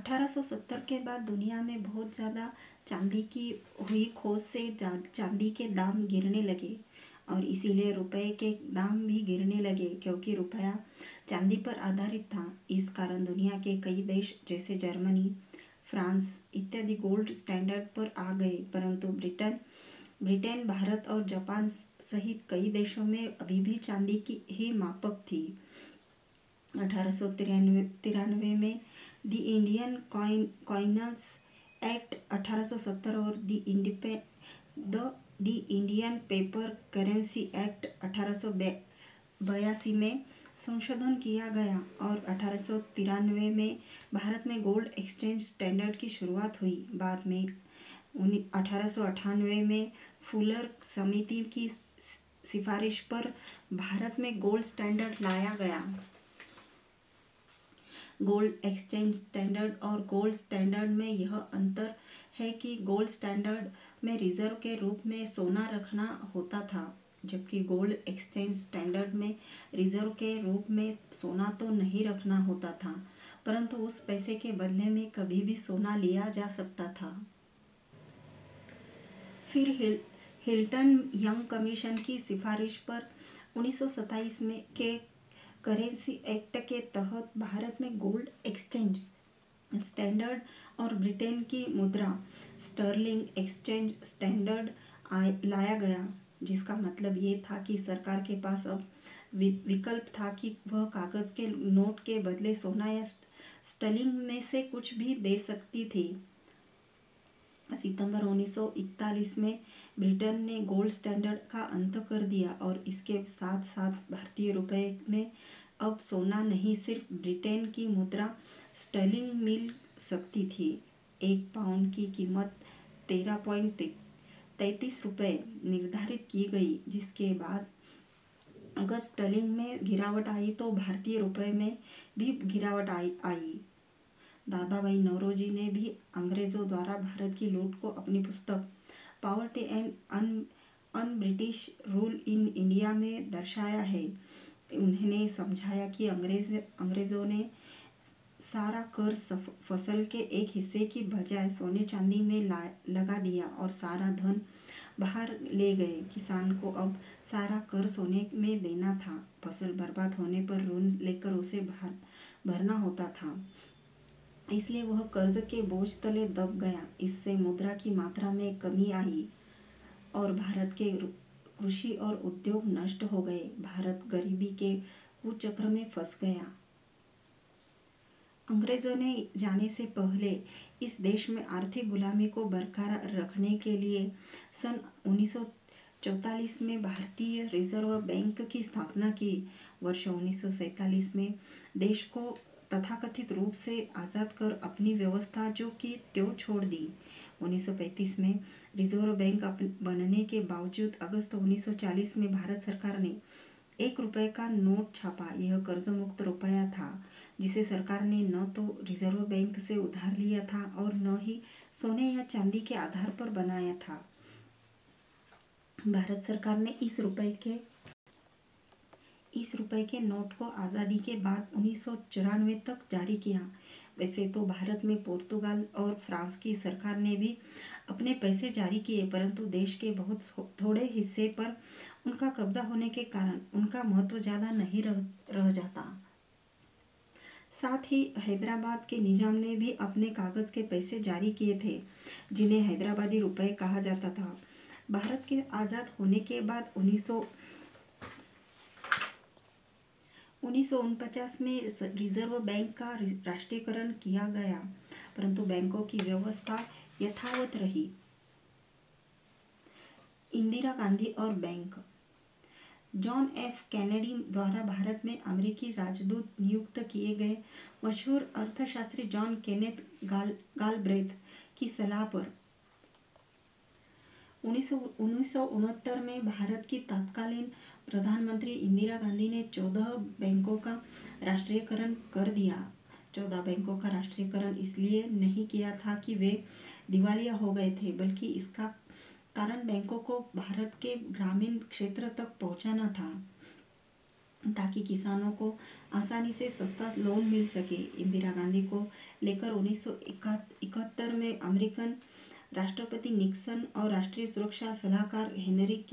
1870 के बाद दुनिया में बहुत ज़्यादा चांदी की हुई खोज से चांदी के दाम गिरने लगे और इसीलिए रुपए के दाम भी गिरने लगे, क्योंकि रुपया चांदी पर आधारित था। इस कारण दुनिया के कई देश जैसे जर्मनी, फ्रांस इत्यादि गोल्ड स्टैंडर्ड पर आ गए, परंतु ब्रिटेन, भारत और जापान सहित कई देशों में अभी भी चांदी की ही मापक थी। 1893 में द इंडियन कॉइनर्स एक्ट 1870 और the Indian paper currency act 1882 में संशोधन किया गया और 1893 में भारत में गोल्ड एक्सचेंज स्टैंडर्ड की शुरुआत हुई। बाद में 1898 में फुलर समिति की सिफारिश पर भारत में गोल्ड स्टैंडर्ड लाया गया। गोल्ड एक्सचेंज स्टैंडर्ड और गोल्ड स्टैंडर्ड में यह अंतर है कि गोल्ड स्टैंडर्ड में रिजर्व के रूप में सोना रखना होता था, जबकि गोल्ड एक्सचेंज स्टैंडर्ड में रिजर्व के रूप में सोना तो नहीं रखना होता था, परंतु उस पैसे के बदले में कभी भी सोना लिया जा सकता था। फिर हिल्टन यंग कमीशन की सिफारिश पर 1927 में के करेंसी एक्ट के तहत भारत में गोल्ड एक्सचेंज स्टैंडर्ड और ब्रिटेन की मुद्रा स्टर्लिंग एक्सचेंज स्टैंडर्ड लाया गया, जिसका मतलब ये था कि सरकार के पास अब विकल्प था कि वह कागज के नोट के बदले सोना या स्टर्लिंग में से कुछ भी दे सकती थी। सितंबर 1941 में ब्रिटेन ने गोल्ड स्टैंडर्ड का अंत कर दिया और इसके साथ साथ भारतीय रुपये में अब सोना नहीं, सिर्फ ब्रिटेन की मुद्रा स्टर्लिंग मिल सकती थी। 1 पाउंड की कीमत 13.33 रुपये निर्धारित की गई, जिसके बाद अगर स्टर्लिंग में गिरावट आई तो भारतीय रुपये में भी गिरावट आई। दादा भाई नौरोजी ने भी अंग्रेज़ों द्वारा भारत की लूट को अपनी पुस्तक poverty and un British rule in India में दर्शाया है। उन्होंने समझाया कि अंग्रेज़ों ने सारा कर फसल के एक हिस्से की बजाय सोने चांदी में लगा दिया और सारा धन बाहर ले गए। किसान को अब सारा कर सोने में देना था। फसल बर्बाद होने पर ऋण लेकर उसे भरना होता था, इसलिए वह कर्ज के बोझ तले दब गया। इससे मुद्रा की मात्रा में कमी आई और भारत के कृषि और उद्योग नष्ट हो गए। भारत गरीबी के कुचक्र में फंस गया। अंग्रेजों ने जाने से पहले इस देश में आर्थिक गुलामी को बरकरार रखने के लिए सन 1944 में भारतीय रिजर्व बैंक की स्थापना की। वर्ष 1947 में देश को तथाकथित रूप से आज़ाद कर अपनी व्यवस्था जो की त्यों छोड़ दी। 1935 में रिजर्व बैंक बनने के बावजूद अगस्त 1940 में भारत सरकार ने 1 रुपये का नोट छापा। यह कर्ज मुक्त रुपया था, जिसे सरकार ने न तो रिजर्व बैंक से उधार लिया था और न ही सोने या चांदी के आधार पर बनाया था। भारत सरकार ने इस रुपए के नोट को आज़ादी के बाद 1994 तक जारी किया। वैसे तो भारत में पुर्तगाल और फ्रांस की सरकार ने भी अपने पैसे जारी किए, परंतु देश के बहुत थोड़े हिस्से पर उनका कब्जा होने के कारण उनका महत्व ज़्यादा नहीं रह जाता। साथ ही हैदराबाद के निजाम ने भी अपने कागज़ के पैसे जारी किए थे, जिन्हें हैदराबादी रुपए कहा जाता था। भारत के आज़ाद होने के बाद 1949 में रिजर्व बैंक का राष्ट्रीयकरण किया गया, परंतु बैंकों की व्यवस्था यथावत रही। इंदिरा गांधी और बैंक। जॉन एफ कैनेडी द्वारा भारत में अमेरिकी राजदूत नियुक्त किए गए मशहूर अर्थशास्त्री जॉन केनेथ गालब्रेथ की सलाह पर 1969 में भारत की तत्कालीन प्रधानमंत्री इंदिरा गांधी ने 14 बैंकों का राष्ट्रीयकरण कर दिया। 14 बैंकों का राष्ट्रीयकरण इसलिए नहीं किया था कि वे दिवालिया हो गए थे, बल्कि इसका कारण बैंकों को भारत के ग्रामीण क्षेत्र तक पहुंचाना था। ताकि किसानों को आसानी से सस्ता लोन मिल सके। इंदिरा गांधी को लेकर 1971 में अमेरिकन राष्ट्रपति निक्सन और राष्ट्रीय सुरक्षा सलाहकार हेनरी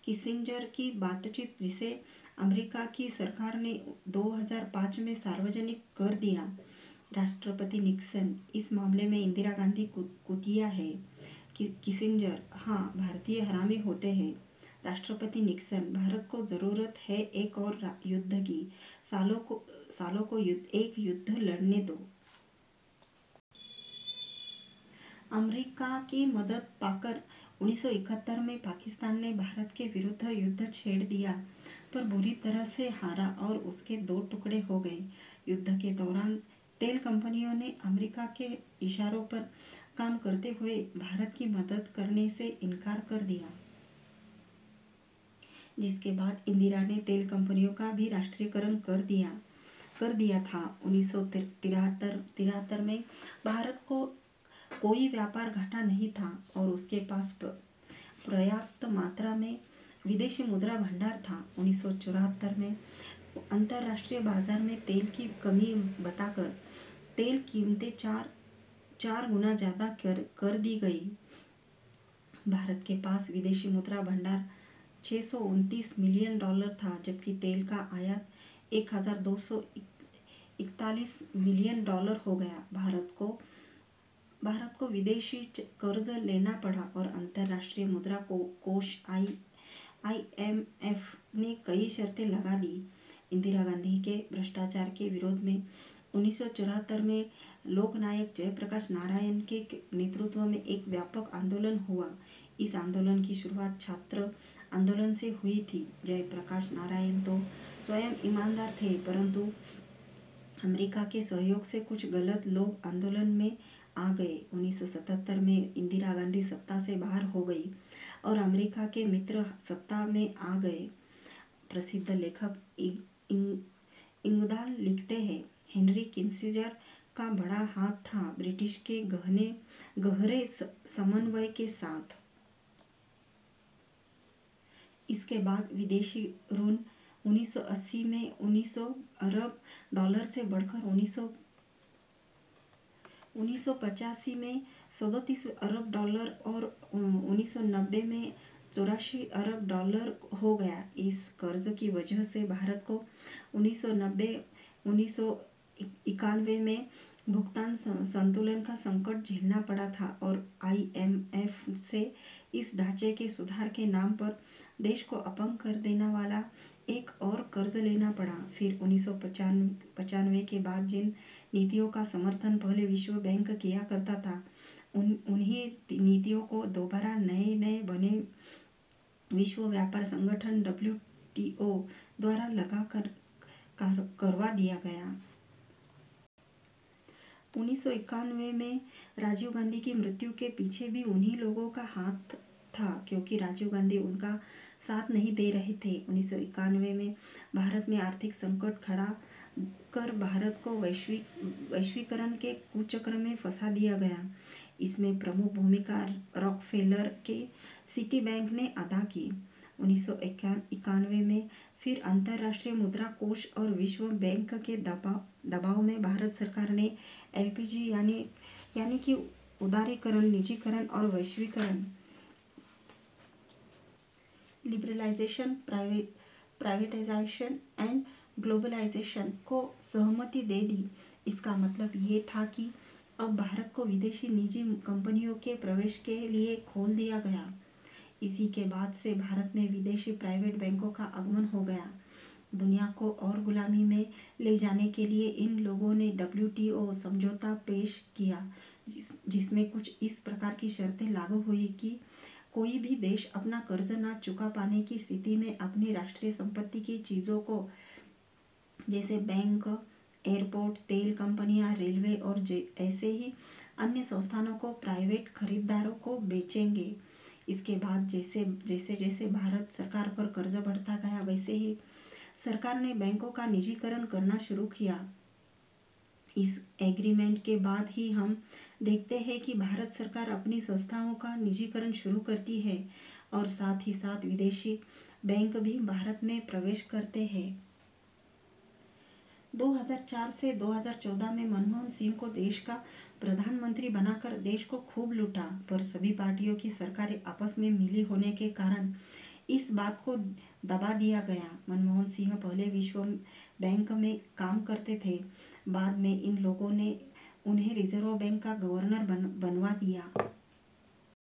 किसिंजर की बातचीत, जिसे अमेरिका की सरकार ने 2005 में सार्वजनिक कर दिया। राष्ट्रपति निक्सन इस मामले में इंदिरा गांधी कुतिया है। किसिंजर, हाँ, भारतीय हरामी होते हैं। राष्ट्रपति निक्सन, भारत को जरूरत है एक और युद्ध की। सालों को एक युद्ध लड़ने दो। अमेरिका की मदद पाकर 1971 में पाकिस्तान ने भारत के विरुद्ध युद्ध छेड़ दिया, पर बुरी तरह से हारा और उसके 2 टुकड़े हो गए। युद्ध के दौरान तेल कंपनियों ने अमेरिका के इशारों पर काम करते हुए भारत की मदद करने से इनकार कर दिया, जिसके बाद इंदिरा ने तेल कंपनियों का भी राष्ट्रीयकरण कर दिया था। 1973 में भारत को कोई व्यापार घाटा नहीं था और उसके पास पर्याप्त मात्रा में विदेशी मुद्रा भंडार था। 1974 में अंतर्राष्ट्रीय बाजार में तेल की कमी बताकर तेल कीमतें चार गुना ज़्यादा कर दी गई। भारत के पास विदेशी मुद्रा भंडार $629 मिलियन था, जबकि तेल का आयात $1241 मिलियन हो गया। भारत को विदेशी कर्ज लेना पड़ा और अंतर्राष्ट्रीय मुद्रा कोष IMF ने कई शर्तें लगा दी। इंदिरा गांधी के भ्रष्टाचार के विरोध में 1974 में लोकनायक जयप्रकाश नारायण के नेतृत्व में एक व्यापक आंदोलन हुआ। इस आंदोलन की शुरुआत छात्र आंदोलन से हुई थी। जयप्रकाश नारायण तो स्वयं ईमानदार थे, परंतु अमेरिका के सहयोग से कुछ गलत लोग आंदोलन में आ गए। 1977 में इंदिरा गांधी सत्ता से बाहर हो गई और अमेरिका के मित्र सत्ता में आ गए। प्रसिद्ध लेखक इंगदाल लिखते हैं, हेनरी किसिंजर का बड़ा हाथ था ब्रिटिश के गहरे समन्वय के साथ। इसके बाद विदेशी ऋण 1980 में 1900 अरब डॉलर से बढ़कर 1985 में 37 अरब डॉलर और 1990 में 84 अरब डॉलर हो गया। इस कर्ज की वजह से भारत को 1991 में भुगतान संतुलन का संकट झेलना पड़ा था और IMF से इस ढांचे के सुधार के नाम पर देश को अपंग कर देने वाला एक और कर्ज लेना पड़ा। फिर 1995 के बाद जिन नीतियों का समर्थन पहले विश्व बैंक किया करता था, उन्हीं नीतियों को दोबारा नए बने विश्व व्यापार संगठन WTO द्वारा करवा दिया गया। 1991 में राजीव गांधी की मृत्यु के पीछे भी उन्हीं लोगों का हाथ था, क्योंकि राजीव गांधी उनका साथ नहीं दे रहे थे। 1991 में भारत में आर्थिक संकट खड़ा कर भारत को वैश्वीकरण के कुचक्र में फंसा दिया गया। इसमें प्रमुख भूमिका रॉकफेलर के सिटी बैंक ने अदा की। 1991 में फिर अंतर्राष्ट्रीय मुद्रा कोष और विश्व बैंक के दबाव में भारत सरकार ने LPG यानी कि उदारीकरण, निजीकरण और वैश्वीकरण, लिबरलाइजेशन, प्राइवेटाइजेशन एंड ग्लोबलाइजेशन को सहमति दे दी। इसका मतलब ये था कि अब भारत को विदेशी निजी कंपनियों के प्रवेश के लिए खोल दिया गया। इसी के बाद से भारत में विदेशी प्राइवेट बैंकों का आगमन हो गया। दुनिया को और गुलामी में ले जाने के लिए इन लोगों ने WTO समझौता पेश किया, जिसमें कुछ इस प्रकार की शर्तें लागू हुई कि कोई भी देश अपना कर्ज ना चुका पाने की स्थिति में अपनी राष्ट्रीय संपत्ति की चीज़ों को, जैसे बैंक, एयरपोर्ट, तेल कंपनियां, रेलवे और ऐसे ही अन्य संस्थानों को प्राइवेट खरीदारों को बेचेंगे। इसके बाद जैसे भारत सरकार पर कर्ज बढ़ता गया, वैसे ही सरकार ने बैंकों का निजीकरण करना शुरू किया। इस एग्रीमेंट के बाद ही हम देखते हैं कि भारत सरकार अपनी संस्थाओं का निजीकरण शुरू करती है और साथ ही साथ विदेशी बैंक भी भारत में प्रवेश करते हैं। 2004 से 2014 में मनमोहन सिंह को देश का प्रधानमंत्री बनाकर देश को खूब लूटा, पर सभी पार्टियों की सरकारें आपस में मिली होने के कारण इस बात को दबा दिया गया। मनमोहन सिंह पहले विश्व बैंक में काम करते थे। बाद में इन लोगों ने उन्हें रिजर्व बैंक का गवर्नर बनवा दिया।